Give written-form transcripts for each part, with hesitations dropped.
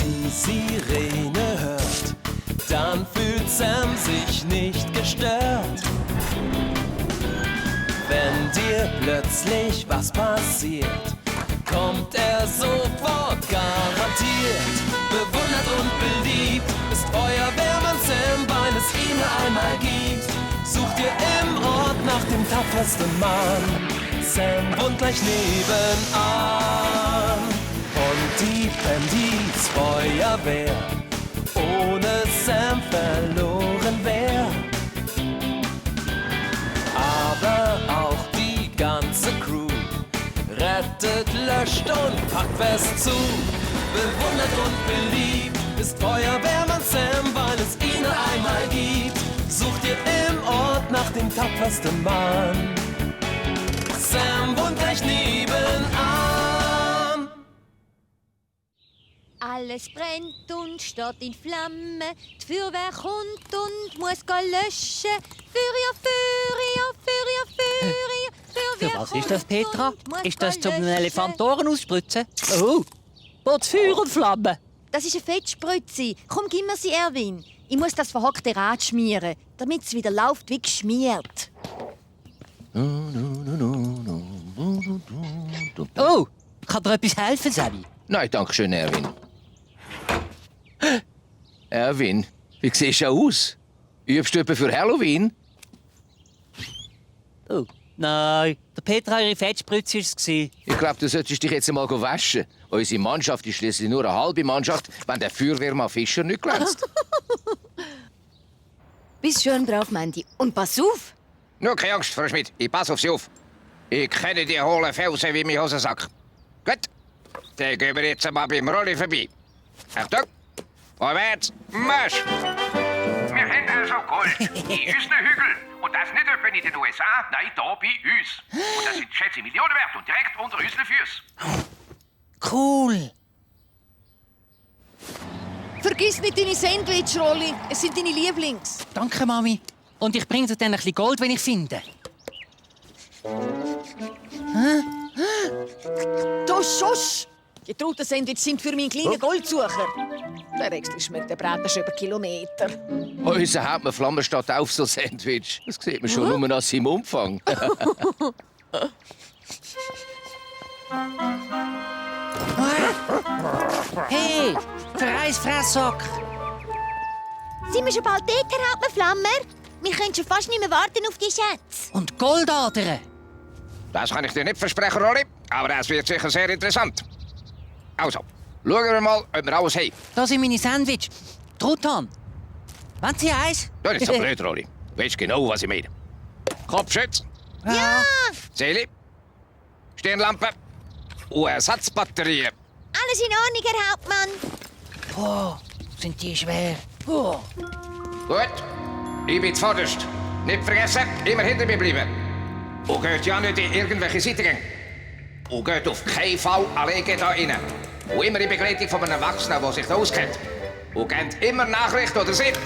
die Sirene hört, dann fühlt Sam sich nicht gestört. Wenn dir plötzlich was passiert, kommt er sofort garantiert. Bewundert und beliebt ist Feuerwehrmann Sam, weil es ihn einmal gibt. Sucht ihr im Ort nach dem tapfersten Mann. Sam wohnt gleich nebenan. Und die Bandits Feuerwehr ohne Sam verloren wär. Aber auch die ganze Crew rettet, löscht und packt fest zu. Bewundert und beliebt ist Feuerwehrmann Sam, weil es ihn einmal gibt. Sucht ihr im Ort nach dem tapfersten Mann. Sam wohnt gleich nebenan. Alles brennt und steht in Flammen. Die Feuerwehr kommt und muss löschen. Für was ist das, Petra? Ist das zum Elefantoren ausspritzen? Oh, Bots Feuer und Flamme. Das ist eine Fettspritze. Komm, gib mir sie, Erwin. Ich muss das verhockte Rad schmieren, damit es wieder läuft wie geschmiert. Oh, kann dir etwas helfen, Sammy? Nein, danke schön, Erwin. Erwin, wie siehst du aus? Übst du etwa für Halloween? Oh, nein. Der Petra, ihre Fettspritze war es. Ich glaube, du solltest dich jetzt einmal waschen. Unsere Mannschaft ist schließlich nur eine halbe Mannschaft, wenn der Feuerwehrmann Fischer nicht glänzt. Bist schön drauf, Mandy. Und pass auf! Nur keine Angst, Frau Schmidt. Ich passe auf Sie auf. Ich kenne die hohlen Felsen wie mein Hosensack. Gut, dann gehen wir jetzt mal beim Rolli vorbei. Achtung! Vorwärts, Marsch! Wir haben also Gold in unseren Hügeln. Und das nicht etwa in den USA, nein, da bei uns. Und das sind schätze Millionen wert und direkt unter unseren Füßen. Cool. Vergiss nicht deine Sandwich, Rolli. Es sind deine Lieblings. Danke, Mami. Und ich bringe dir dann ein bisschen Gold, wenn ich finde. Du Schuss! Die getrauten Sandwich sind für meinen kleinen Goldsucher. Der Wechsel schmeckt der Braten schon über Kilometer. Unser Hauptmann Flamme steht auf so Sandwich. Das sieht man schon nur nach seinem Umfang. Hey, Verreisfresssack. Sind wir schon bald dort, Herr Hauptmann Flammer? Wir können schon fast nicht mehr warten auf die Schätze. Und Goldadern. Das kann ich dir nicht versprechen, Rolli. Aber das wird sicher sehr interessant. Also, schauen wir mal, ob wir alles haben. Da sind meine Sandwich. Truthahn. Wollen Sie eins? Das ist so blöd, Rolli. Du weißt genau, was ich meine. Kopfschütz, Ja! Seele, Stirnlampe und Ersatzbatterien. Alles in Ordnung, Herr Hauptmann. Oh, sind die schwer. Oh. Gut, ich bin zuvorderst. Nicht vergessen, immer hinter mir bleiben. Und geht ja nicht in irgendwelche Seitengänge. Und geht auf keinen Fall alleine da rein. Und immer in Begleitung von einem Erwachsenen, der sich da auskennt. Und gebt immer Nachricht oder Sitt.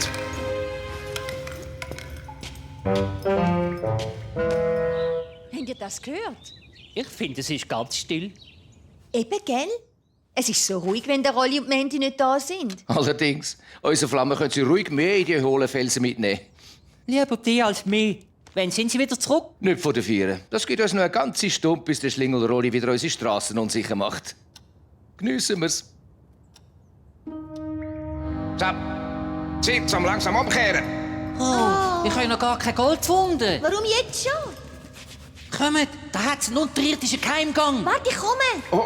Habt ihr das gehört? Ich finde, es ist ganz still. Eben, gell? Es ist so ruhig, wenn der Rolli und Mandy nicht da sind. Allerdings, unsere Flamme können Sie ruhig mehr in die hohlen Felsen mitnehmen. Lieber die als mich. Wann sind Sie wieder zurück? Nicht von den Vieren. Das gibt uns noch eine ganze Stunde, bis der Schlingelrolli wieder unsere Straßen unsicher macht. Geniessen wir's. So, Zeit zum langsam umkehren. Oh, ich habe noch gar kein Gold gefunden. Warum jetzt schon? Kommt, da hat es einen unterirdischen Geheimgang. Warte, ich komme. Oh,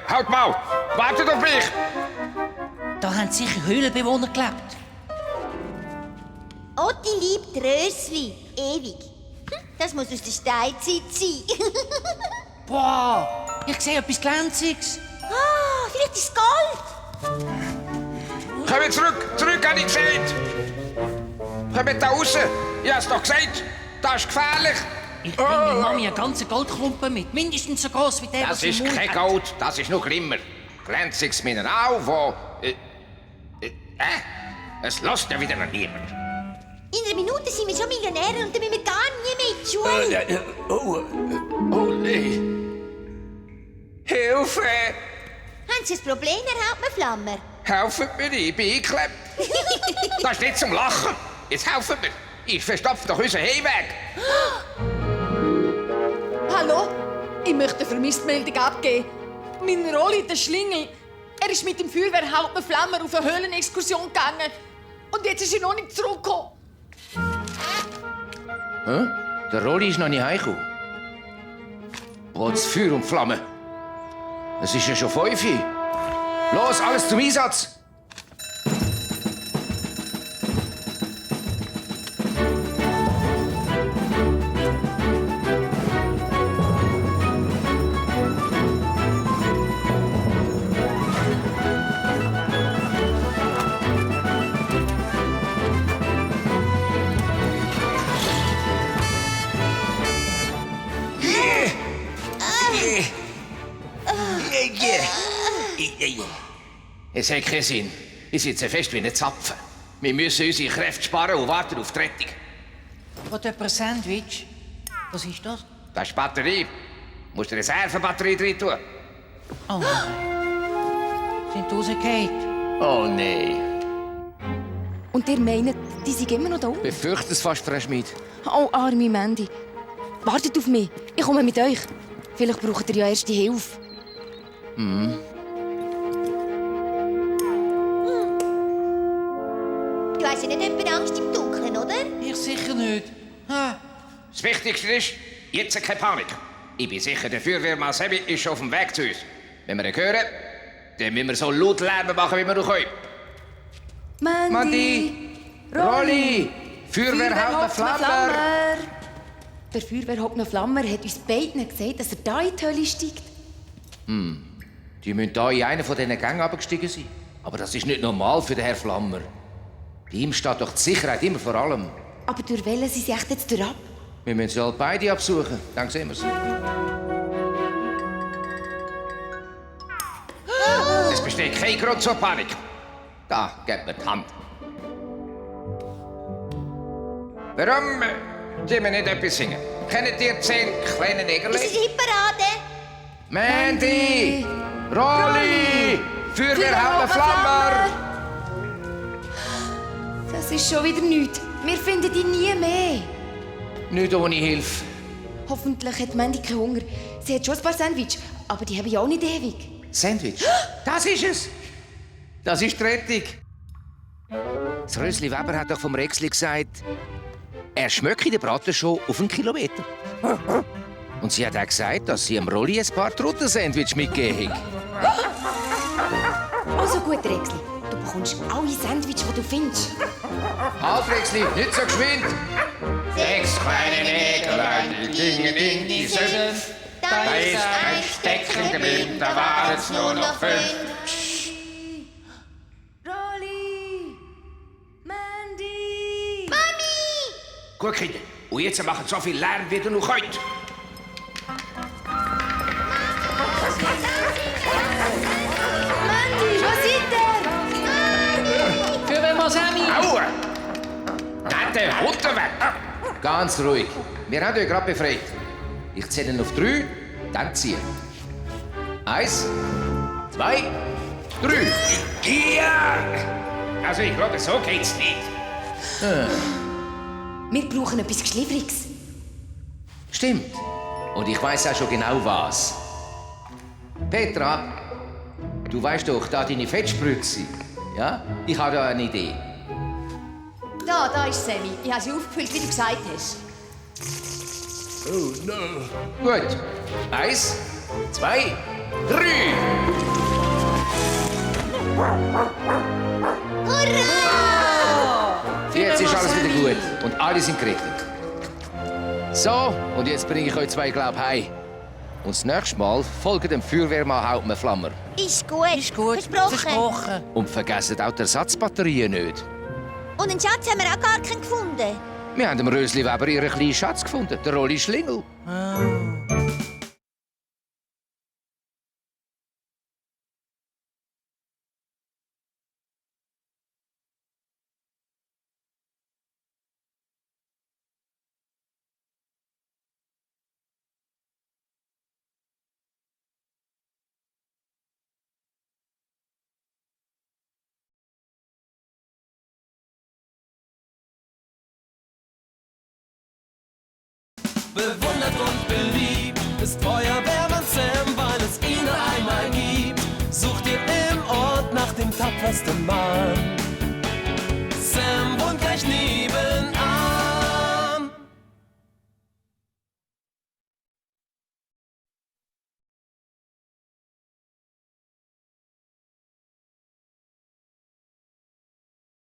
halt mal! Wartet auf mich! Da haben sicher Höhlenbewohner gelebt. Otti liebt Rösli. Ewig. Das muss aus der Steinzeit sein. Boah, ich sehe etwas Glänziges. Ah, vielleicht ist es Gold. Kommt zurück! Zurück, habe ich gesagt! Kommt da raus! Ich hab's doch gesagt! Das ist gefährlich! Ich bringe Mami einen ganzen Goldklumpen mit. Mindestens so groß wie der, Das was sie ist im Mund kein hat. Gold, das ist nur Glimmer. Glänziges Mineral, wo... Es lässt ja wieder noch niemand. In einer Minute sind wir schon Millionäre und dann müssen wir gar nie mehr in die Schule. Oh nee. Hilfe! Haben Sie ein Problem, Herr Hauptmann Flammer? Helfen mir, ich bin eingeklemmt. Das ist nicht zum Lachen. Jetzt helfen mir. Ich verstopfe doch unseren Heimweg. Hallo? Ich möchte eine Vermisstmeldung abgeben. Mein Rolli, der Schlingel, er ist mit dem Feuerwehrhauptmann Flammer auf eine Höhlenexkursion gegangen. Und jetzt ist er noch nicht zurückgekommen. Hä? Der Rolli ist noch nicht heimgekommen. Trotz Feuer und Flamme. Es ist ja schon 5 Uhr. Los, alles zum Einsatz! Es hat keinen Sinn. Ich sitze fest wie ein Zapfen. Wir müssen unsere Kräfte sparen und warten auf die Rettung. Hat jemand ein Sandwich? Was ist das? Das ist die Batterie. Du musst eine Reservebatterie drin tun. Oh nein. Sind rausgefallen? Oh nein. Und ihr meint, die sind immer noch da unten? Befürchte es fast, Frau Schmid. Oh, arme Mandy. Wartet auf mich. Ich komme mit euch. Vielleicht braucht ihr ja erste Hilfe. Du hast ja nicht etwa Angst im Dunkeln, oder? Ich sicher nicht. Ha. Das Wichtigste ist, jetzt keine Panik. Ich bin sicher, der Feuerwehrmann Sebi ist auf dem Weg zu uns. Wenn wir ihn hören, dann müssen wir so laut Lärm machen, wie wir noch können. Mandy! Rolli! Feuerwehrhauptmann Flammer! Der Feuerwehrhauptmann Flammer hat uns beiden gesagt, dass er da in die Hölle steigt. Die müssen hier in einen von diesen Gängen abgestiegen sein. Aber das ist nicht normal für den Herrn Flammer. Bei ihm steht doch die Sicherheit immer vor allem. Aber durch welchen sind sie echt jetzt durchab? Wir müssen sie halt beide absuchen. Dann sehen wir es. Es besteht kein Grund zur Panik. Da, gebt mir die Hand. Warum sollen wir nicht etwas singen? Kennt ihr 10 kleine Nägerle? Ist es Hitparade? Mandy! Rolli! Feuerwehrhauptmann Flammer! Das ist schon wieder nichts. Wir finden die nie mehr. Nicht ohne Hilfe. Hoffentlich hat Mandy keinen Hunger. Sie hat schon ein paar Sandwich, aber die haben ja auch nicht ewig. Sandwich. Das ist es. Das ist die Rettung. Das Rösli Weber hat doch vom Rexli gesagt, er schmecke den Braten schon auf einen Kilometer. Und sie hat auch gesagt, dass sie am Rolli ein paar Trutten-Sandwich mitgegeben hat. Also gut, Rexli. Du bekommst alle Sandwich, die du findest. Halt, Rexli, nicht so geschwind. 6 kleine Nägelein, die gingen in die Sümpf. Da ist ein Stecken geblieben, da waren es nur noch 5. Rolli! Mandy! Gut, Kinder. Und jetzt machen so viel Lärm, wie ihr noch könnt. Mandy, wo seid ihr? Feuerwehrmann Sammy! Aua! Nehmt den Hund weg! Ganz ruhig. Wir haben euch gerade befreit. Ich zähle auf 3, dann ziehen. 1, 2, 3. Ja! Also ich glaube, so geht's nicht. Wir brauchen etwas Geschliffriges. Stimmt. Und ich weiß auch schon genau was. Petra, du weißt doch, da deine Fettspritze. Ja? Ich habe da eine Idee. Da ist Sammy. Ich habe sie aufgefüllt, wie du gesagt hast. Gut. 1, 2, 3. Jetzt ist alles wieder gut und alle sind gerettet. So, und jetzt bringe ich euch 2 Glaub heim. Und das nächste Mal folgt dem Feuerwehrmann Hauptmann Flammer. Ist gut. Ist gut. Versprochen. Und vergesst auch die Ersatzbatterien nicht. Und einen Schatz haben wir auch gar keinen gefunden. Wir haben dem Rösli Weber ihren kleinen Schatz gefunden, der Rolli Schlingel. bewundert und beliebt ist Feuerwehrmann Sam, weil es ihn einmal gibt. Sucht ihr im Ort nach dem tapfersten Mann.